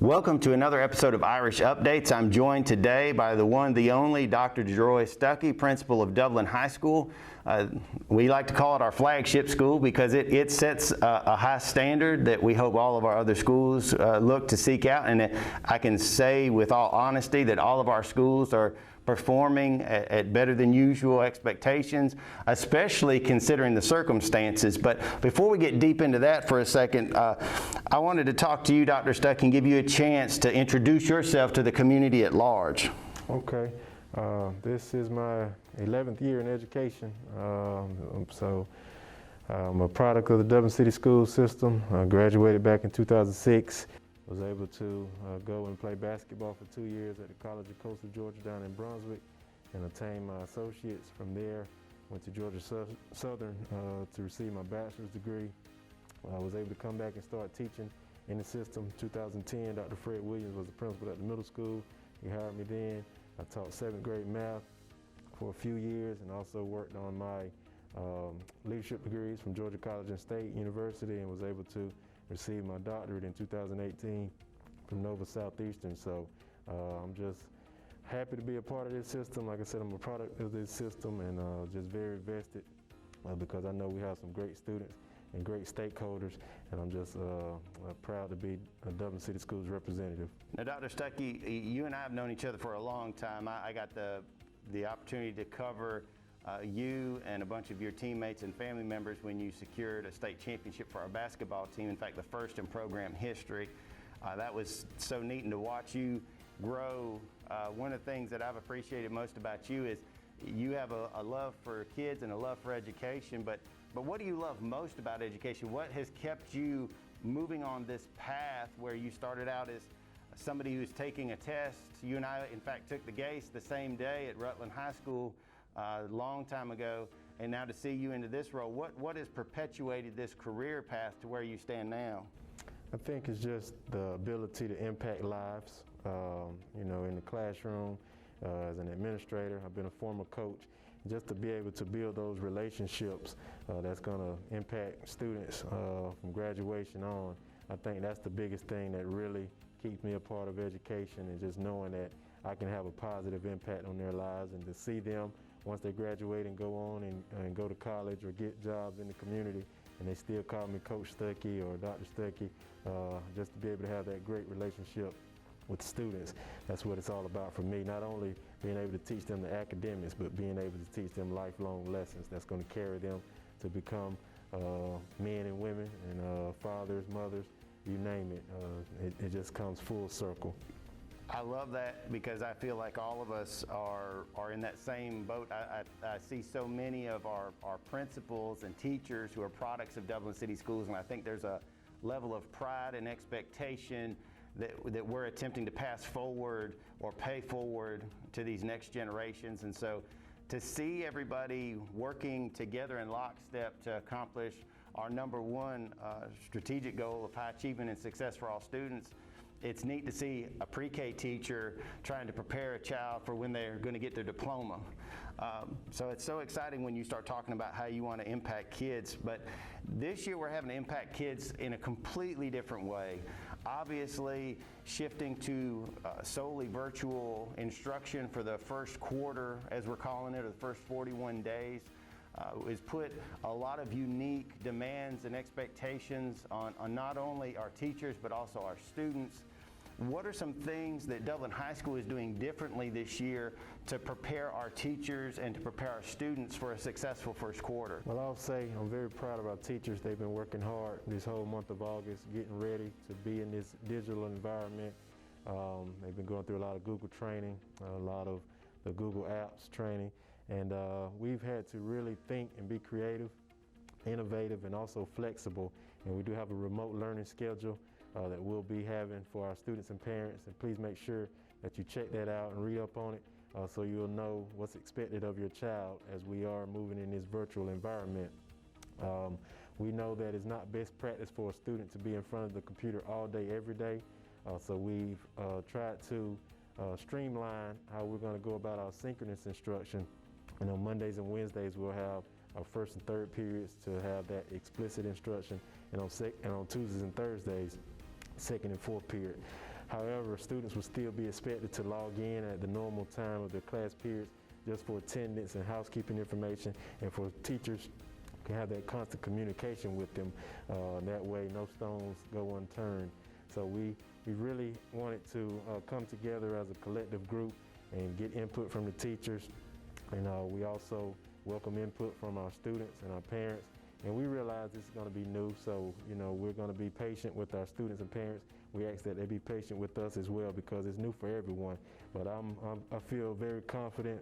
Welcome to another episode of Irish Updates. I'm joined today by the one, the only Dr. Jaroy Stuckey, principal of Dublin High School. We like to call it our flagship school because it sets a high standard that we hope all of our other schools look to seek out. And I can say with all honesty that all of our schools are performing at better than usual expectations, especially considering the circumstances. But before we get deep into that for a second, I wanted to talk to you, Dr. Stuckey, and give you a chance to introduce yourself to the community at large. Okay. This is my 11th year in education. So I'm a product of the Dublin City School System. I graduated back in 2006. Was able to go and play basketball for 2 years at the College of Coastal Georgia down in Brunswick and obtain my associates. From there, went to Georgia Southern to receive my bachelor's degree. I was able to come back and start teaching in the system. 2010, Dr. Fred Williams was the principal at the middle school. He hired me then. I taught 7th grade math for a few years and also worked on my leadership degrees from Georgia College and State University and was able to receive my doctorate in 2018 from Nova Southeastern. So I'm just happy to be a part of this system. Like I said, I'm a product of this system and just very vested because I know we have some great students and great stakeholders, and I'm just proud to be a Dublin City Schools representative. Now, Dr. Stuckey, you and I have known each other for a long time. I got the opportunity to cover you and a bunch of your teammates and family members when you secured a state championship for our basketball team. In fact, the first in program history. That was so neat, and to watch you grow. One of the things that I've appreciated most about you is you have a love for kids and a love for education, but what do you love most about education? What has kept you moving on this path where you started out as somebody who's taking a test? You and I, in fact, took the GACE the same day at Dublin High School a long time ago, and now to see you into this role, what has perpetuated this career path to where you stand now? I think it's just the ability to impact lives, in the classroom, as an administrator. I've been a former coach. Just to be able to build those relationships that's going to impact students from graduation on, I think that's the biggest thing that really keeps me a part of education, and just knowing that I can have a positive impact on their lives, and to see them once they graduate and go on and go to college or get jobs in the community, and they still call me Coach Stuckey or Dr. Stuckey, just to be able to have that great relationship with students. That's what it's all about for me. Not only being able to teach them the academics, but being able to teach them lifelong lessons that's going to carry them to become men and women and fathers, mothers, you name it. It just comes full circle. I love that because I feel like all of us are in that same boat. I see so many of our principals and teachers who are products of Dublin City Schools, and I think there's a level of pride and expectation that we're attempting to pass forward or pay forward to these next generations. And so to see everybody working together in lockstep to accomplish our number one strategic goal of high achievement and success for all students, it's neat to see a pre-K teacher trying to prepare a child for when they're going to get their diploma. So it's so exciting when you start talking about how you want to impact kids. But this year we're having to impact kids in a completely different way. Obviously, shifting to solely virtual instruction for the first quarter, as we're calling it, or the first 41 days, has put a lot of unique demands and expectations on not only our teachers, but also our students. What are some things that Dublin High School is doing differently this year to prepare our teachers and to prepare our students for a successful first quarter? Well, I'll say I'm very proud of our teachers. They've been working hard this whole month of August, getting ready to be in this digital environment. They've been going through a lot of Google training, a lot of the Google Apps training, and we've had to really think and be creative, innovative, and also flexible. And we do have a remote learning schedule that we'll be having for our students and parents, and please make sure that you check that out and read up on it so you'll know what's expected of your child as we are moving in this virtual environment. We know that it's not best practice for a student to be in front of the computer all day, every day, so we've tried to streamline how we're going to go about our synchronous instruction, and on Mondays and Wednesdays we'll have our first and third periods to have that explicit instruction, and on Tuesdays and Thursdays, second and fourth period. However, students will still be expected to log in at the normal time of their class periods just for attendance and housekeeping information, and for teachers can have that constant communication with them. That way no stones go unturned. So we really wanted to come together as a collective group and get input from the teachers. And we also welcome input from our students and our parents. And we realize this is going to be new, so we're going to be patient with our students and parents. We ask that they be patient with us as well, because it's new for everyone. But I feel very confident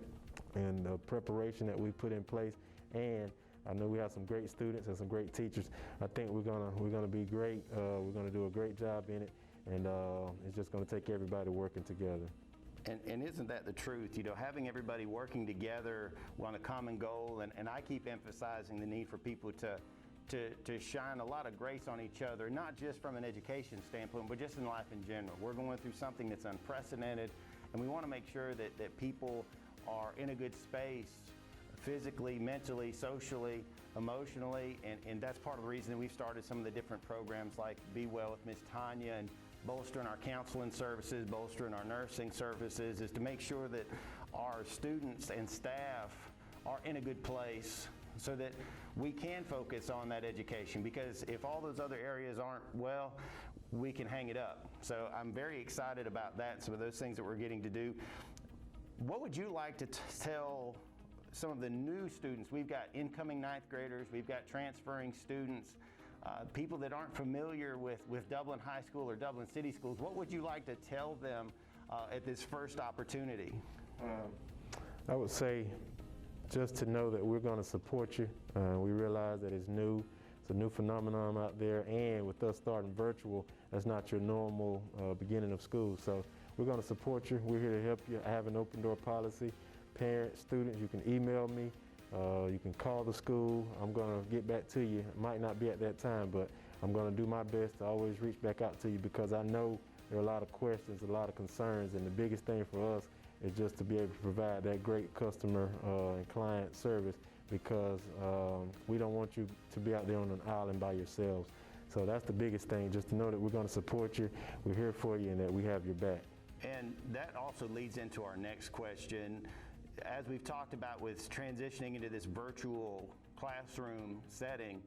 in the preparation that we put in place, and I know we have some great students and some great teachers. I think we're gonna be great. We're gonna do a great job in it, and it's just gonna take everybody working together. And isn't that the truth? Having everybody working together on a common goal, and I keep emphasizing the need for people to shine a lot of grace on each other, not just from an education standpoint, but just in life in general. We're going through something that's unprecedented, and we want to make sure that people are in a good space physically, mentally, socially, emotionally, and that's part of the reason that we've started some of the different programs like Be Well with Miss Tanya, and bolstering our counseling services, bolstering our nursing services, is to make sure that our students and staff are in a good place so that we can focus on that education, because if all those other areas aren't well, we can hang it up. So I'm very excited about that, some of those things that we're getting to do. What would you like to tell some of the new students? We've got incoming ninth graders, we've got transferring students, people that aren't familiar with Dublin High School or Dublin City Schools. What would you like to tell them at this first opportunity? I would say just to know that we're going to support you. We realize that it's new. It's a new phenomenon out there, and with us starting virtual, that's not your normal beginning of school. So we're going to support you. We're here to help you. I have an open door policy. Parents, students, you can email me. You can call the school. I'm going to get back to you. It might not be at that time, but I'm going to do my best to always reach back out to you, because I know there are a lot of questions, a lot of concerns, and the biggest thing for us is just to be able to provide that great customer and client service, because we don't want you to be out there on an island by yourselves. So that's the biggest thing, just to know that we're going to support you, we're here for you, and that we have your back. And that also leads into our next question. As we've talked about with transitioning into this virtual classroom setting,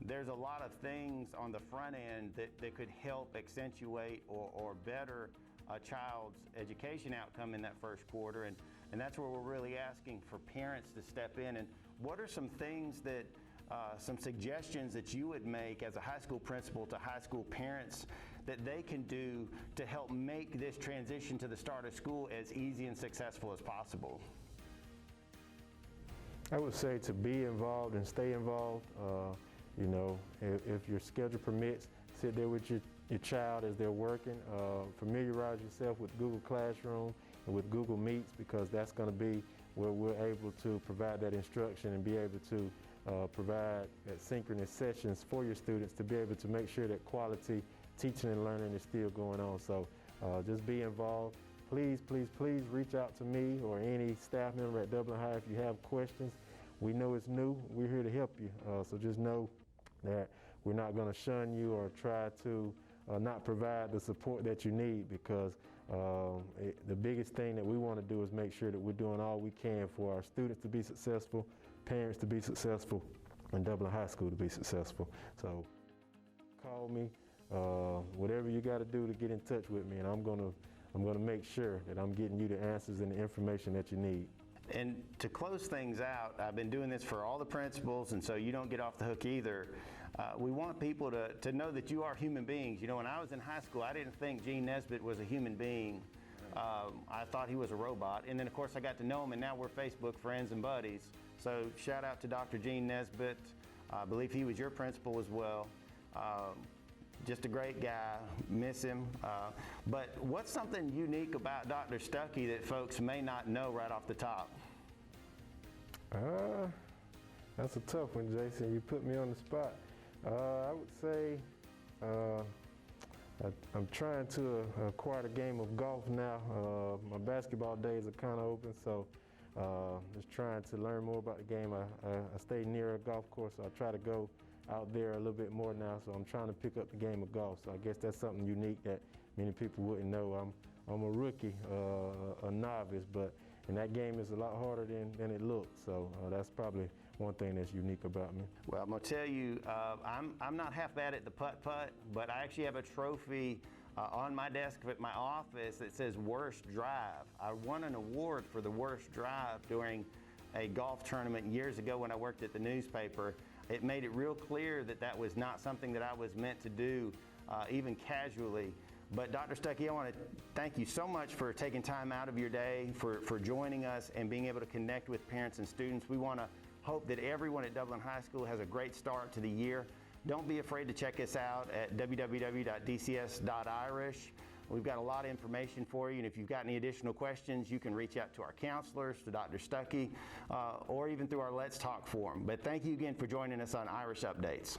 there's a lot of things on the front end that could help accentuate or better a child's education outcome in that first quarter, and that's where we're really asking for parents to step in. And what are some things that some suggestions that you would make as a high school principal to high school parents that they can do to help make this transition to the start of school as easy and successful as possible? I would say to be involved and stay involved. If your schedule permits, sit there with your child as they're working. Familiarize yourself with Google Classroom and with Google Meets, because that's going to be where we're able to provide that instruction and be able to provide that synchronous sessions for your students to be able to make sure that quality teaching and learning is still going on. So just be involved. Please, please, please reach out to me or any staff member at Dublin High if you have questions. We know it's new. We're here to help you. So just know that we're not going to shun you or try to not provide the support that you need, because the biggest thing that we want to do is make sure that we're doing all we can for our students to be successful, parents to be successful, and Dublin High School to be successful. So call me, whatever you got to do to get in touch with me, and I'm going to make sure that I'm getting you the answers and the information that you need. And to close things out, I've been doing this for all the principals, and so you don't get off the hook either. We want people to know that you are human beings. When I was in high school, I didn't think Gene Nesbitt was a human being. I thought he was a robot. And then, of course, I got to know him, and now we're Facebook friends and buddies. So shout out to Dr. Gene Nesbitt. I believe he was your principal as well. Just a great guy, miss him. But what's something unique about Dr. Stuckey that folks may not know right off the top? That's a tough one, Jason. You put me on the spot. I would say I'm trying to acquire the game of golf now. My basketball days are kind of open, so just trying to learn more about the game. I stay near a golf course, so I try to go out there a little bit more now, so I'm trying to pick up the game of golf. So I guess that's something unique that many people wouldn't know I'm a rookie, a novice, but in that game it's a lot harder than it looks. So that's probably one thing that's unique about me. Well, I'm gonna tell you, I'm not half bad at the putt-putt, but I actually have a trophy on my desk at my office that says worst drive. I won an award for the worst drive during a golf tournament years ago when I worked at the newspaper. It made it real clear that that was not something that I was meant to do, even casually. But Dr. Stuckey, I want to thank you so much for taking time out of your day, for joining us and being able to connect with parents and students. We want to hope that everyone at Dublin High School has a great start to the year. Don't be afraid to check us out at www.dcs.irish. We've got a lot of information for you, and if you've got any additional questions, you can reach out to our counselors, to Dr. Stuckey, or even through our Let's Talk forum. But thank you again for joining us on Irish Updates.